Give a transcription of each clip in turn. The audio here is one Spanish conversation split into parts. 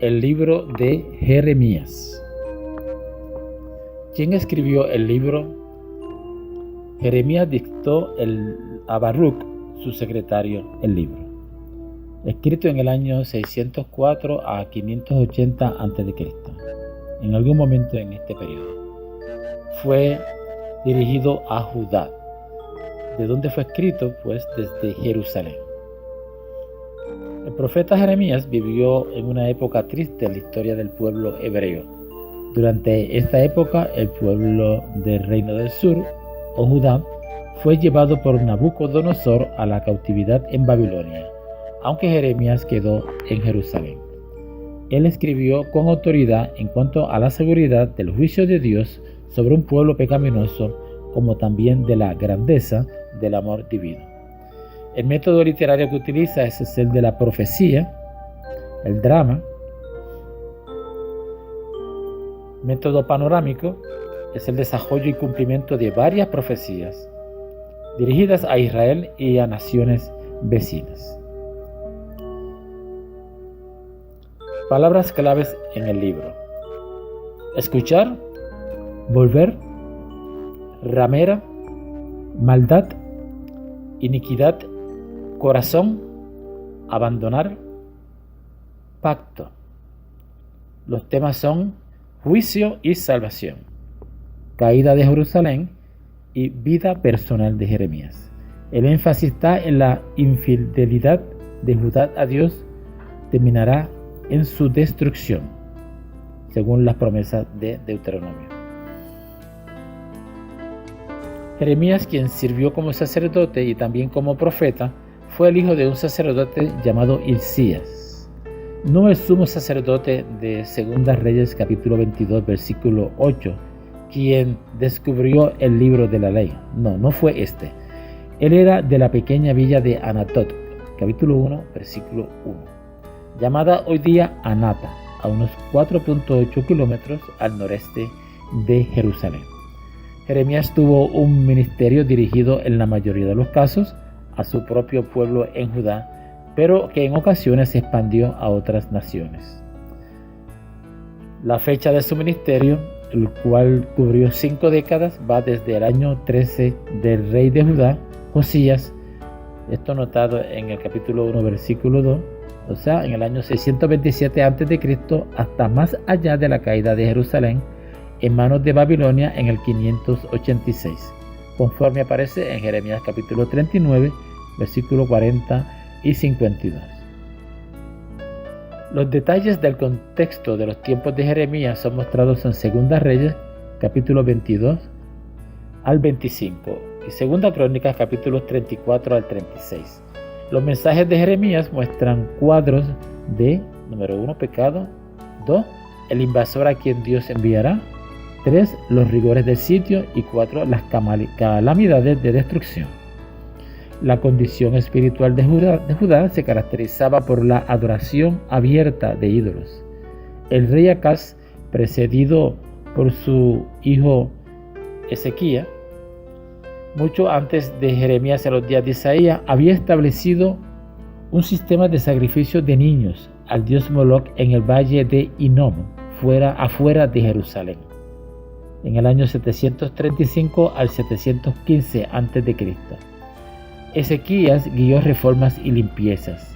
El libro de Jeremías. ¿Quién escribió el libro? Jeremías dictó a Baruch, su secretario, el libro, escrito en el año 604 a 580 a.C., en algún momento en este periodo. Fue dirigido a Judá. ¿De dónde fue escrito? Pues desde Jerusalén. El profeta Jeremías vivió en una época triste en la historia del pueblo hebreo. Durante esta época, el pueblo del Reino del Sur, o Judá, fue llevado por Nabucodonosor a la cautividad en Babilonia, aunque Jeremías quedó en Jerusalén. Él escribió con autoridad en cuanto a la seguridad del juicio de Dios sobre un pueblo pecaminoso, como también de la grandeza del amor divino. El método literario que utiliza es el de la profecía, el drama. Método panorámico es el desarrollo y cumplimiento de varias profecías dirigidas a Israel y a naciones vecinas. Palabras claves en el libro: escuchar, volver, ramera, maldad, iniquidad, corazón, abandonar, pacto. Los temas son juicio y salvación, caída de Jerusalén y vida personal de Jeremías. El énfasis está en la infidelidad de Judá a Dios, terminará en su destrucción, según las promesas de Deuteronomio. Jeremías, quien sirvió como sacerdote y también como profeta, fue el hijo de un sacerdote llamado Hilcías, no el sumo sacerdote de 2 Reyes capítulo 22 versículo 8, quien descubrió el libro de la ley. No fue este. Él era de la pequeña villa de Anatot, capítulo 1 versículo 1, llamada hoy día Anata, a unos 4.8 kilómetros al noreste de Jerusalén. Jeremías tuvo un ministerio dirigido en la mayoría de los casos a su propio pueblo en Judá, pero que en ocasiones se expandió a otras naciones. La fecha de su ministerio, el cual cubrió 5 décadas, va desde el año 13 del rey de Judá, Josías, esto notado en el capítulo 1 versículo 2, o sea, en el año 627 a.C., hasta más allá de la caída de Jerusalén en manos de Babilonia en el 586, conforme aparece en Jeremías capítulo 39, versículo 40 y 52. Los detalles del contexto de los tiempos de Jeremías son mostrados en 2 Reyes capítulo 22 al 25 y 2 Crónicas capítulos 34 al 36. Los mensajes de Jeremías muestran cuadros de, número 1, pecado; 2, el invasor a quien Dios enviará; 3, los rigores del sitio; y 4, las calamidades de destrucción. La condición espiritual de Judá se caracterizaba por la adoración abierta de ídolos. El rey Acaz, precedido por su hijo Ezequías, mucho antes de Jeremías, en los días de Isaías, había establecido un sistema de sacrificio de niños al dios Moloch en el valle de Hinnom, afuera de Jerusalén, en el año 735 al 715 a.C. Ezequías guió reformas y limpiezas,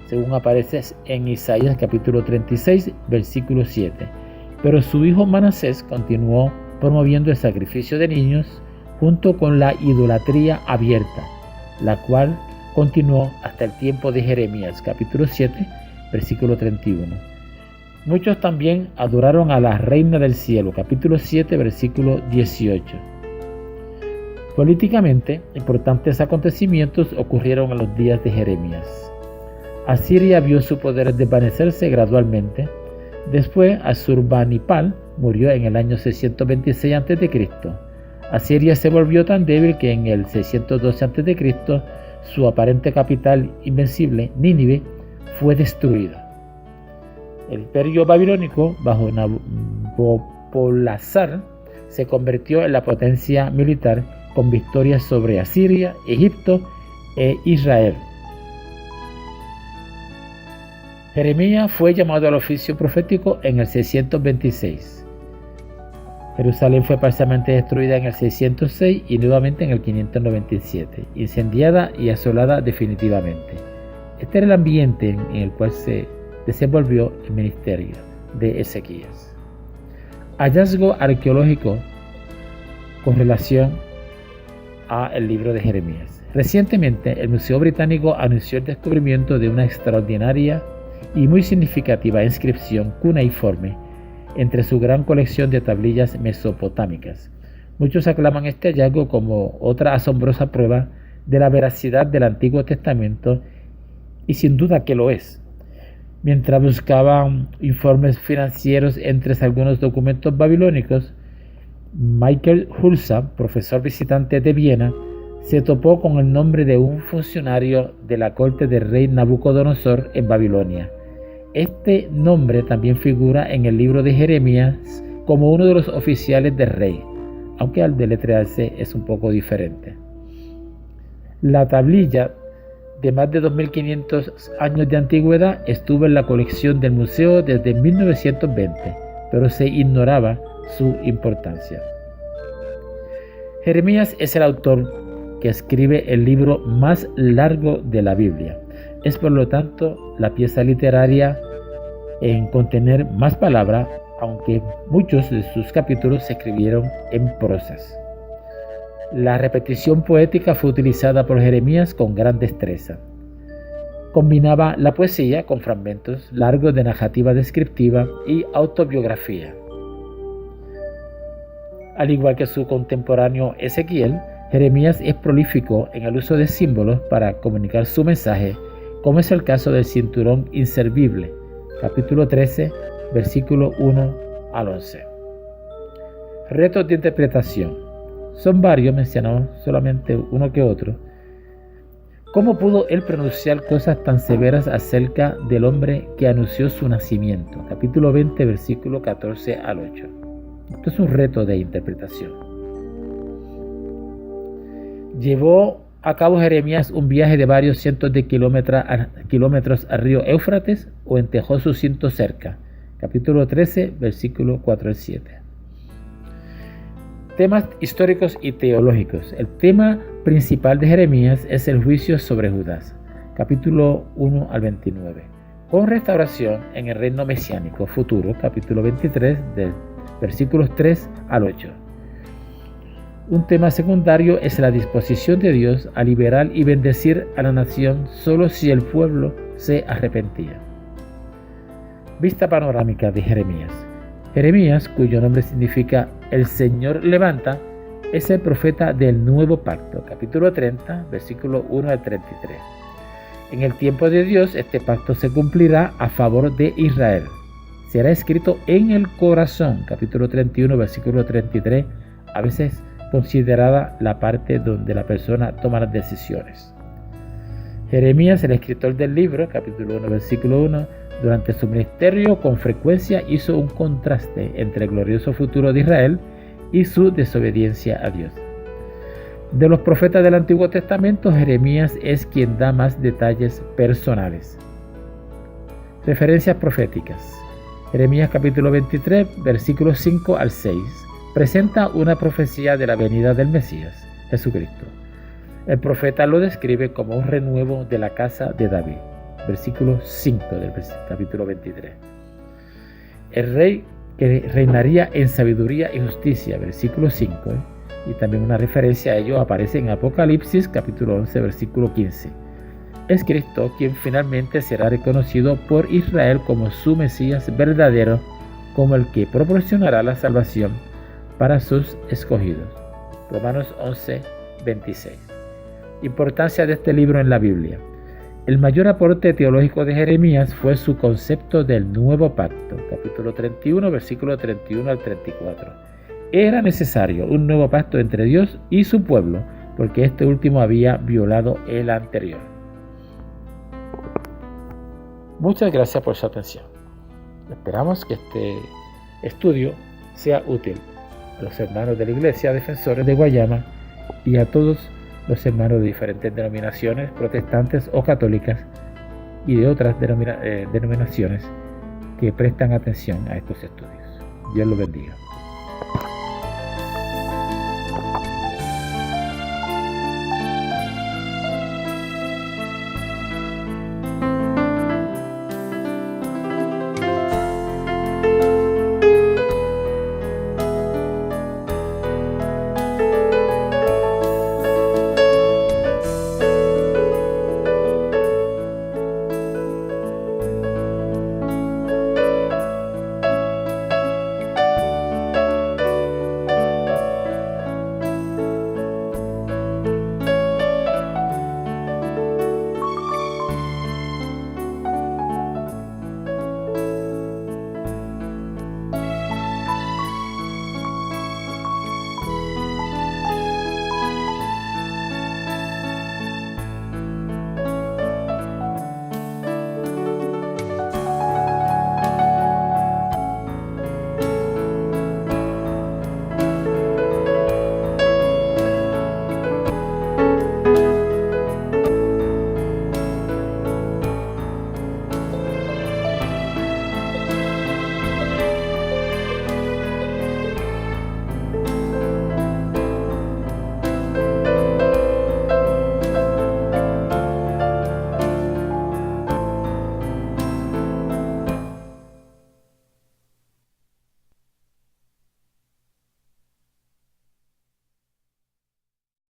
según aparece en Isaías capítulo 36, versículo 7. Pero su hijo Manasés continuó promoviendo el sacrificio de niños junto con la idolatría abierta, la cual continuó hasta el tiempo de Jeremías capítulo 7, versículo 31. Muchos también adoraron a la reina del cielo, capítulo 7, versículo 18. Políticamente, importantes acontecimientos ocurrieron en los días de Jeremías. Asiria vio su poder desvanecerse gradualmente. Después, Asurbanipal murió en el año 626 a.C. Asiria se volvió tan débil que en el 612 a.C. su aparente capital invencible, Nínive, fue destruida. El imperio babilónico, bajo Nabopolassar, se convirtió en la potencia militar con victorias sobre Asiria, Egipto e Israel. Jeremías fue llamado al oficio profético en el 626. Jerusalén fue parcialmente destruida en el 606 y nuevamente en el 597, incendiada y asolada definitivamente. Este era el ambiente en el cual se desenvolvió el ministerio de Ezequías. Hallazgo arqueológico con relación al libro de Jeremías. Recientemente, el Museo Británico anunció el descubrimiento de una extraordinaria y muy significativa inscripción cuneiforme entre su gran colección de tablillas mesopotámicas. Muchos aclaman este hallazgo como otra asombrosa prueba de la veracidad del Antiguo Testamento, y sin duda que lo es. Mientras buscaban informes financieros entre algunos documentos babilónicos, Michael Hulsa, profesor visitante de Viena, se topó con el nombre de un funcionario de la corte del rey Nabucodonosor en Babilonia. Este nombre también figura en el libro de Jeremías como uno de los oficiales del rey, aunque al deletrearse es un poco diferente. La tablilla, de más de 2500 años de antigüedad, estuvo en la colección del museo desde 1920, pero se ignoraba su importancia. Jeremías es el autor que escribe el libro más largo de la Biblia. Es por lo tanto la pieza literaria en contener más palabras, aunque muchos de sus capítulos se escribieron en prosas. La repetición poética fue utilizada por Jeremías con gran destreza. Combinaba la poesía con fragmentos largos de narrativa descriptiva y autobiografía. Al igual que su contemporáneo Ezequiel, Jeremías es prolífico en el uso de símbolos para comunicar su mensaje, como es el caso del cinturón inservible, capítulo 13, versículo 1 al 11. Retos de interpretación. Son varios, mencionamos solamente uno que otro. ¿Cómo pudo él pronunciar cosas tan severas acerca del hombre que anunció su nacimiento? Capítulo 20, versículo 14 al 8. Esto es un reto de interpretación. Llevó a cabo Jeremías un viaje de varios cientos de kilómetros al río Éufrates o entejó su cinto cerca. Capítulo 13, versículo 4 al 7. Temas históricos y teológicos. El tema principal de Jeremías es el juicio sobre Judas. Capítulo 1 al 29. Con restauración en el reino mesiánico futuro. Capítulo 23, de versículos 3 al 8. Un tema secundario es la disposición de Dios a liberar y bendecir a la nación solo si el pueblo se arrepentía. Vista panorámica de Jeremías. Jeremías, cuyo nombre significa el Señor levanta, es el profeta del nuevo pacto. Capítulo 30, versículo 1 al 33. En el tiempo de Dios, este pacto se cumplirá a favor de Israel. Será escrito en el corazón. Capítulo 31, versículo 33, a veces considerada la parte donde la persona toma las decisiones. Jeremías, el escritor del libro, capítulo 1, versículo 1, durante su ministerio con frecuencia hizo un contraste entre el glorioso futuro de Israel y su desobediencia a Dios. De los profetas del Antiguo Testamento, Jeremías es quien da más detalles personales. Referencias proféticas. Jeremías capítulo 23, versículos 5 al 6. Presenta una profecía de la venida del Mesías, Jesucristo. El profeta lo describe como un renuevo de la casa de David. Versículo 5 del capítulo 23. El rey que reinaría en sabiduría y justicia, versículo 5. Y también una referencia a ello aparece en Apocalipsis, capítulo 11, versículo 15. Es Cristo quien finalmente será reconocido por Israel como su Mesías verdadero, como el que proporcionará la salvación para sus escogidos. Romanos 11, 26. Importancia de este libro en la Biblia. El mayor aporte teológico de Jeremías fue su concepto del nuevo pacto, capítulo 31, versículo 31 al 34. Era necesario un nuevo pacto entre Dios y su pueblo, porque este último había violado el anterior. Muchas gracias por su atención. Esperamos que este estudio sea útil a los hermanos de la Iglesia Defensores de Guayama y a todos los hermanos de diferentes denominaciones protestantes o católicas y de otras denominaciones que prestan atención a estos estudios. Dios los bendiga.